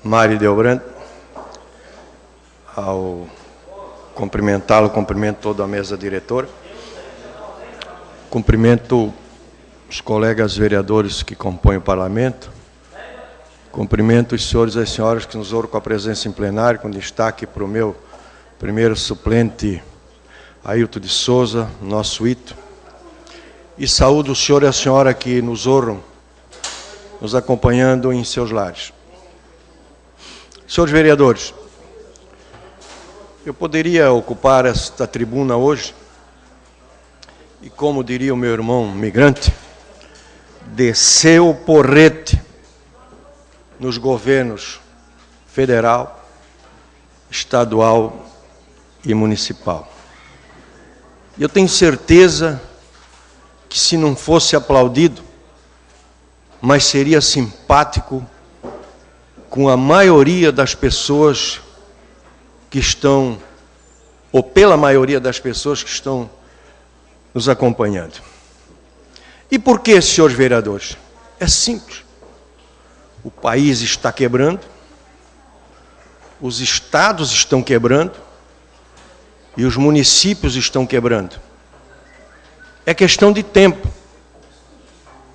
Mário Delbrando. Ao cumprimentá-lo, cumprimento toda a mesa diretora. Cumprimento os colegas vereadores que compõem o parlamento. Cumprimento os senhores e as senhoras que nos honram com a presença em plenário, com destaque para o meu primeiro suplente, Ailton de Souza, nosso Ito. E saúdo o senhor e a senhora que nos honram, nos acompanhando em seus lares. Senhores vereadores, eu poderia ocupar esta tribuna hoje e, como diria o meu irmão migrante, descer o porrete nos governos federal, estadual e municipal. Eu tenho certeza que, se não fosse aplaudido, mas seria simpático com a maioria das pessoas que estão, ou pela maioria das pessoas que estão nos acompanhando. E por que, senhores vereadores? É simples. O país está quebrando, os estados estão quebrando e os municípios estão quebrando. É questão de tempo.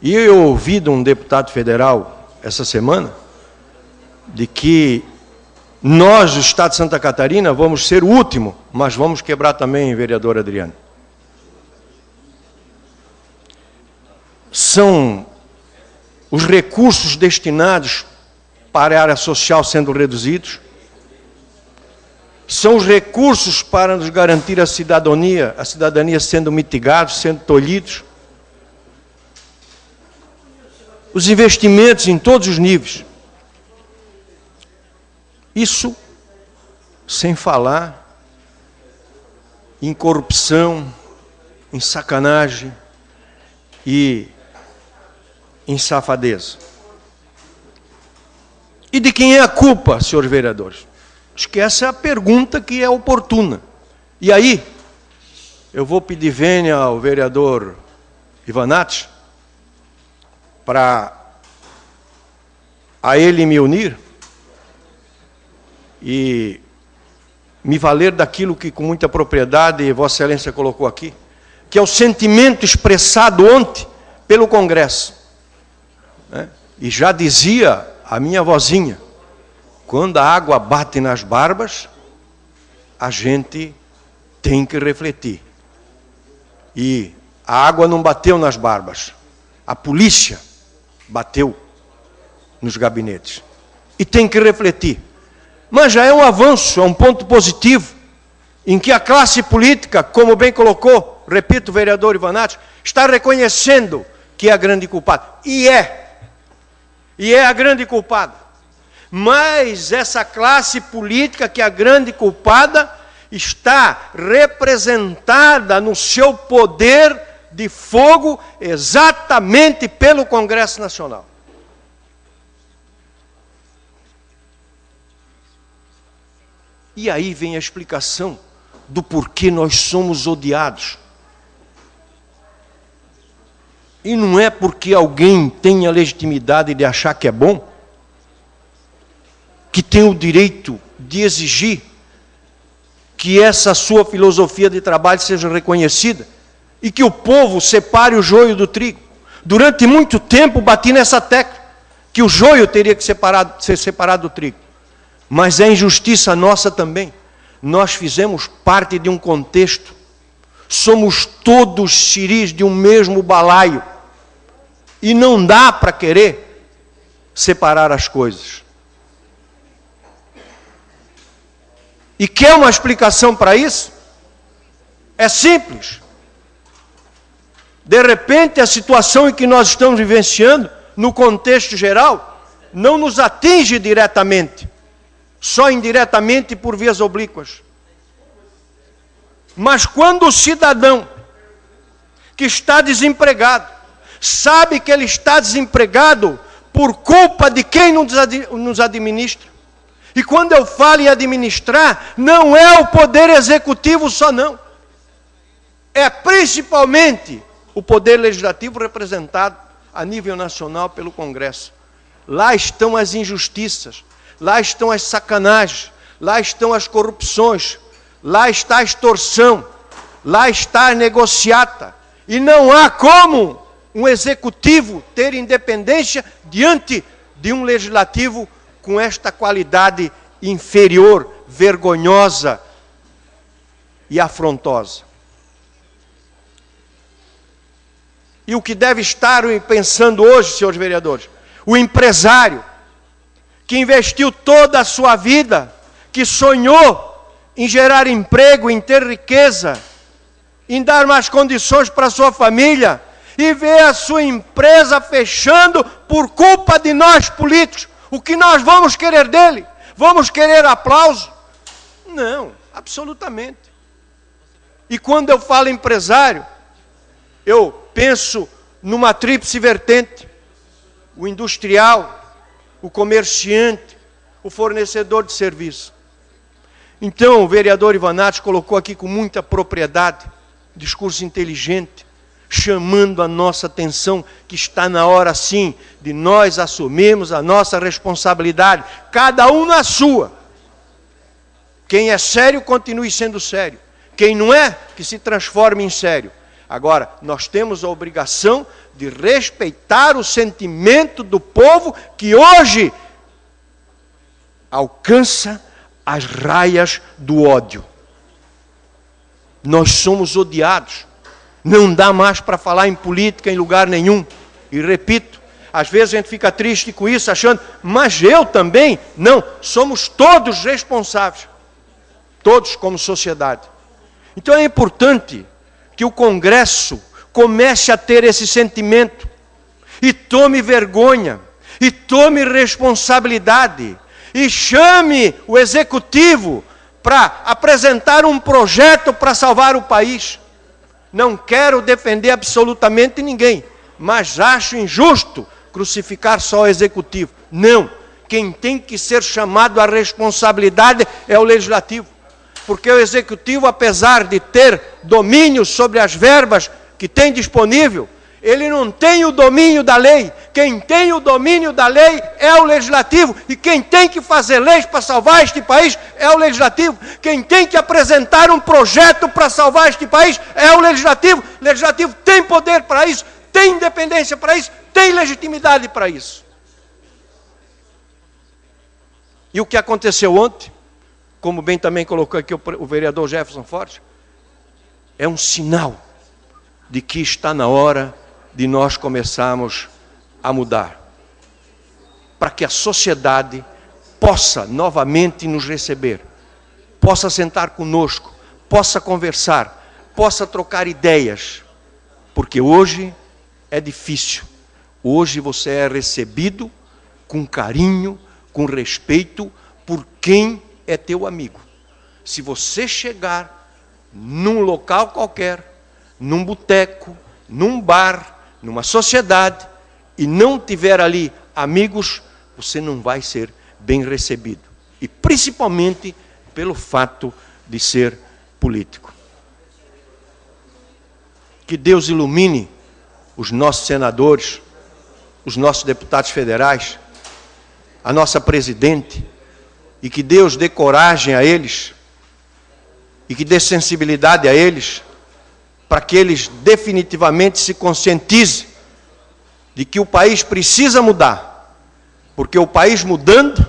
E eu ouvi de um deputado federal essa semana de que nós, o Estado de Santa Catarina, vamos ser o último, mas vamos quebrar também, vereador Adriano. São os recursos destinados para a área social sendo reduzidos, são os recursos para nos garantir a cidadania sendo mitigados, sendo tolhidos, os investimentos em todos os níveis. Isso sem falar em corrupção, em sacanagem e em safadeza. E de quem é a culpa, senhores vereadores? Acho que essa é a pergunta que é oportuna. E aí, eu vou pedir vênia ao vereador Ivanati para a ele me unir e me valer daquilo que, com muita propriedade, Vossa Excelência colocou aqui, que é o sentimento expressado ontem pelo Congresso. E já dizia a minha vozinha, quando a água bate nas barbas, a gente tem que refletir. E a água não bateu nas barbas, a polícia bateu nos gabinetes. E tem que refletir. Mas já é um avanço, é um ponto positivo, em que a classe política, como bem colocou, repito, o vereador Ivanati, está reconhecendo que é a grande culpada. E é a grande culpada. Mas essa classe política, que é a grande culpada, está representada no seu poder de fogo exatamente pelo Congresso Nacional. E aí vem a explicação do porquê nós somos odiados. E não é porque alguém tem a legitimidade de achar que é bom, que tem o direito de exigir que essa sua filosofia de trabalho seja reconhecida e que o povo separe o joio do trigo. Durante muito tempo bati nessa tecla, que o joio teria que ser separado do trigo. Mas é injustiça nossa também. Nós fizemos parte de um contexto. Somos todos xiris de um mesmo balaio. E não dá para querer separar as coisas. E quer uma explicação para isso? É simples. De repente, a situação em que nós estamos vivenciando, no contexto geral, não nos atinge diretamente, só indiretamente por vias oblíquas. Mas quando o cidadão que está desempregado, sabe que ele está desempregado por culpa de quem nos administra. E quando eu falo em administrar, não é o poder executivo só não. É principalmente o poder legislativo representado a nível nacional pelo Congresso. Lá estão as injustiças. lá estão as sacanagens, lá estão as corrupções, lá está a extorsão, lá está a negociata. E não há como um executivo ter independência diante de um legislativo com esta qualidade inferior, vergonhosa e afrontosa. E o que deve estar pensando hoje, senhores vereadores? O empresário que investiu toda a sua vida, que sonhou em gerar emprego, em ter riqueza, em dar mais condições para a sua família, e vê a sua empresa fechando por culpa de nós políticos. O que nós vamos querer dele? Vamos querer aplauso? Não, absolutamente. E quando eu falo empresário, eu penso numa tríplice vertente: o industrial, o comerciante, o fornecedor de serviço. Então, o vereador Ivanatos colocou aqui com muita propriedade, discurso inteligente, chamando a nossa atenção que está na hora, sim, de nós assumirmos a nossa responsabilidade, cada um na sua. Quem é sério, continue sendo sério. Quem não é, que se transforme em sério. Agora, nós temos a obrigação de respeitar o sentimento do povo que hoje alcança as raias do ódio. Nós somos odiados. Não dá mais para falar em política em lugar nenhum. E repito, às vezes a gente fica triste com isso, achando, mas eu também? Não, somos todos responsáveis. Todos como sociedade. Então é importante que o Congresso comece a ter esse sentimento e tome vergonha, e tome responsabilidade, e chame o Executivo para apresentar um projeto para salvar o país. Não quero defender absolutamente ninguém, mas acho injusto crucificar só o Executivo. Não, quem tem que ser chamado à responsabilidade é o Legislativo. Porque o Executivo, apesar de ter domínio sobre as verbas que tem disponível, ele não tem o domínio da lei. Quem tem o domínio da lei é o Legislativo. E quem tem que fazer leis para salvar este país é o Legislativo. Quem tem que apresentar um projeto para salvar este país é o Legislativo. O Legislativo tem poder para isso, tem independência para isso, tem legitimidade para isso. E o que aconteceu ontem, como bem também colocou aqui o vereador Jefferson Forte, é um sinal de que está na hora de nós começarmos a mudar, para que a sociedade possa novamente nos receber, possa sentar conosco, possa conversar, possa trocar ideias, porque hoje é difícil. Hoje você é recebido com carinho, com respeito, por quem é teu amigo. Se você chegar num local qualquer, num boteco, num bar, numa sociedade, e não tiver ali amigos, você não vai ser bem recebido. E principalmente pelo fato de ser político. Que Deus ilumine os nossos senadores, os nossos deputados federais, a nossa presidente, e que Deus dê coragem a eles, e que dê sensibilidade a eles, para que eles definitivamente se conscientizem de que o país precisa mudar, porque o país mudando,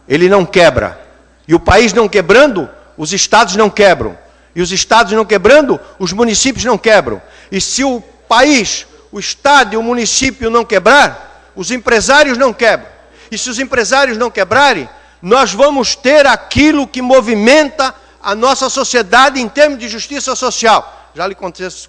ele não quebra, e o país não quebrando, os estados não quebram, e os estados não quebrando, os municípios não quebram, e se o país, o estado e o município não quebrar, os empresários não quebram, e se os empresários não quebrarem, nós vamos ter aquilo que movimenta a nossa sociedade em termos de justiça social. Já lhe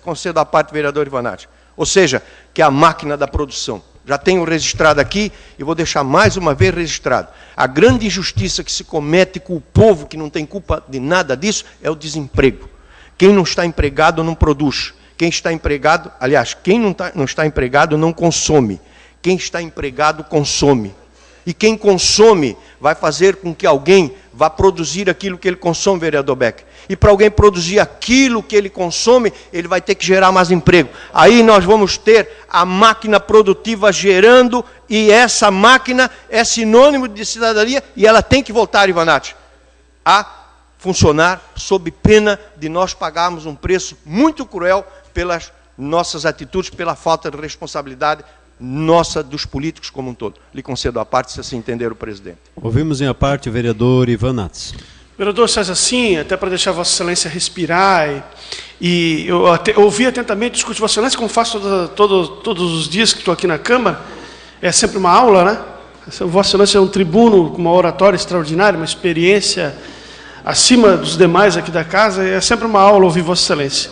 concedo a parte do vereador Ivanatos. Ou seja, que é a máquina da produção. Já tenho registrado aqui e vou deixar mais uma vez registrado. A grande injustiça que se comete com o povo, que não tem culpa de nada disso, é o desemprego. Quem não está empregado não produz. Quem está empregado, aliás, quem não está empregado não consome. Quem está empregado consome. E quem consome vai fazer com que alguém vai produzir aquilo que ele consome, vereador Becker. E para alguém produzir aquilo que ele consome, ele vai ter que gerar mais emprego. Aí nós vamos ter a máquina produtiva gerando, e essa máquina é sinônimo de cidadania, e ela tem que voltar, Ivanati, a funcionar sob pena de nós pagarmos um preço muito cruel pelas nossas atitudes, pela falta de responsabilidade nossa dos políticos como um todo. Lhe concedo a parte, se assim entender o presidente. Ouvimos em a parte o vereador Ivan Nats. Vereador César, sim, até para deixar Vossa Excelência respirar, e eu ouvi atentamente o discurso de Vossa Excelência, como faço todos os dias que estou aqui na Câmara, é sempre uma aula, né? Vossa Excelência é um tribuno com uma oratória extraordinária, uma experiência acima dos demais aqui da casa, é sempre uma aula ouvir Vossa Excelência.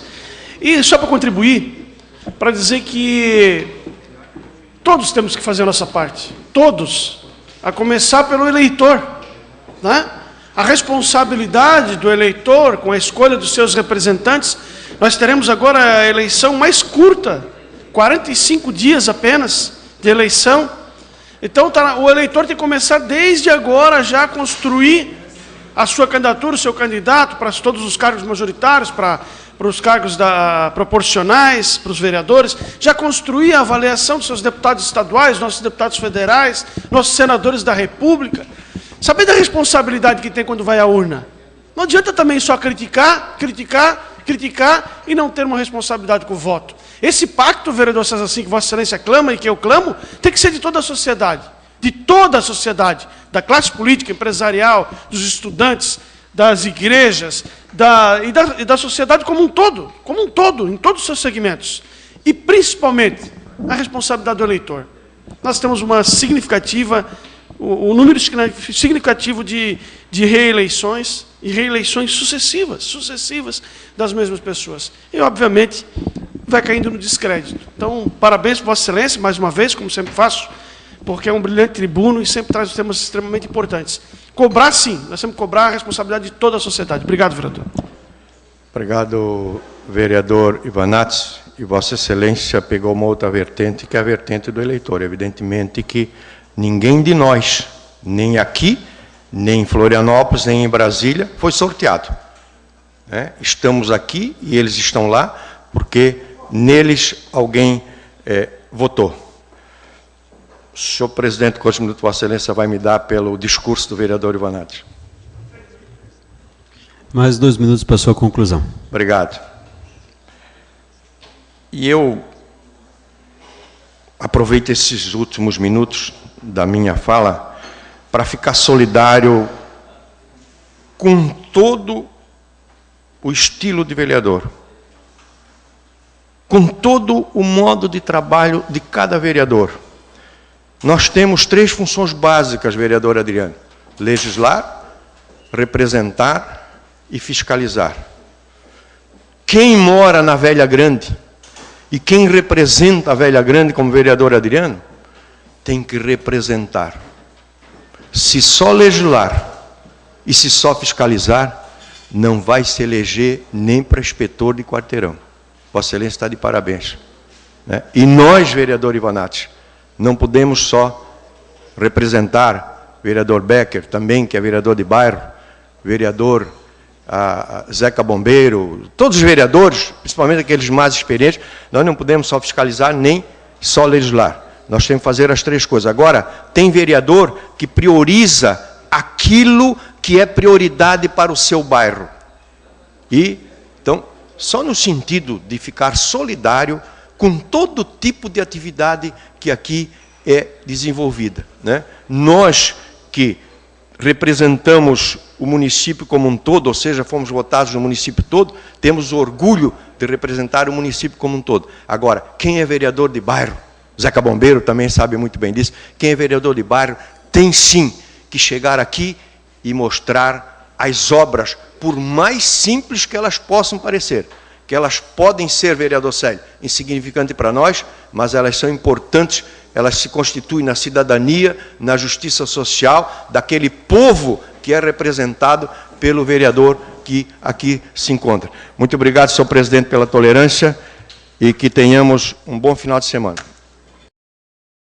E só para contribuir, para dizer que todos temos que fazer a nossa parte, todos, a começar pelo eleitor, né? A responsabilidade do eleitor com a escolha dos seus representantes. Nós teremos agora a eleição mais curta, 45 dias apenas de eleição. Então o eleitor tem que começar desde agora já a construir a sua candidatura, o seu candidato para todos os cargos majoritários, para os cargos proporcionais, para os vereadores, já construir a avaliação dos seus deputados estaduais, nossos deputados federais, nossos senadores da República. Saber da responsabilidade que tem quando vai à urna. Não adianta também só criticar e não ter uma responsabilidade com o voto. Esse pacto, vereador César, assim, que Vossa Excelência clama e que eu clamo, tem que ser de toda a sociedade. De toda a sociedade, da classe política, empresarial, dos estudantes, das igrejas, e da sociedade como um todo, em todos os seus segmentos. E, principalmente, a responsabilidade do eleitor. Nós temos uma significativa, um número significativo de reeleições, e reeleições sucessivas das mesmas pessoas. E, obviamente, vai caindo no descrédito. Então, parabéns para Vossa Excelência, mais uma vez, como sempre faço, porque é um brilhante tribuno e sempre traz temas extremamente importantes. Cobrar, sim, nós temos que cobrar a responsabilidade de toda a sociedade. Obrigado, vereador. Obrigado, vereador Ivan Nats. E Vossa Excelência pegou uma outra vertente, que é a vertente do eleitor. Evidentemente que ninguém de nós, nem aqui, nem em Florianópolis, nem em Brasília, foi sorteado. Estamos aqui e eles estão lá, porque neles alguém votou. O senhor presidente, quantos minutos Vossa Excelência vai me dar pelo discurso do vereador Ivan Nats? Mais 2 minutos para a sua conclusão. Obrigado. E eu aproveito esses últimos minutos da minha fala para ficar solidário com todo o estilo de vereador, com todo o modo de trabalho de cada vereador. Nós temos 3 funções básicas, vereador Adriano: legislar, representar e fiscalizar. Quem mora na Velha Grande e quem representa a Velha Grande como vereador Adriano, tem que representar. Se só legislar e se só fiscalizar, não vai se eleger nem para inspetor de quarteirão. Vossa Excelência está de parabéns. E nós, vereador Ivan Nats, não podemos só representar vereador Becker, também, que é vereador de bairro, vereador Zeca Bombeiro, todos os vereadores, principalmente aqueles mais experientes. Nós não podemos só fiscalizar nem só legislar. Nós temos que fazer as 3 coisas. Agora, tem vereador que prioriza aquilo que é prioridade para o seu bairro. E, então, só no sentido de ficar solidário com todo tipo de atividade que aqui é desenvolvida. Nós que representamos o município como um todo, ou seja, fomos votados no município todo, temos orgulho de representar o município como um todo. Agora, quem é vereador de bairro, Zeca Bombeiro também sabe muito bem disso, quem é vereador de bairro tem sim que chegar aqui e mostrar as obras, por mais simples que elas possam parecer, que elas podem ser, vereador Célio, insignificantes para nós, mas elas são importantes, elas se constituem na cidadania, na justiça social, daquele povo que é representado pelo vereador que aqui se encontra. Muito obrigado, senhor presidente, pela tolerância e que tenhamos um bom final de semana.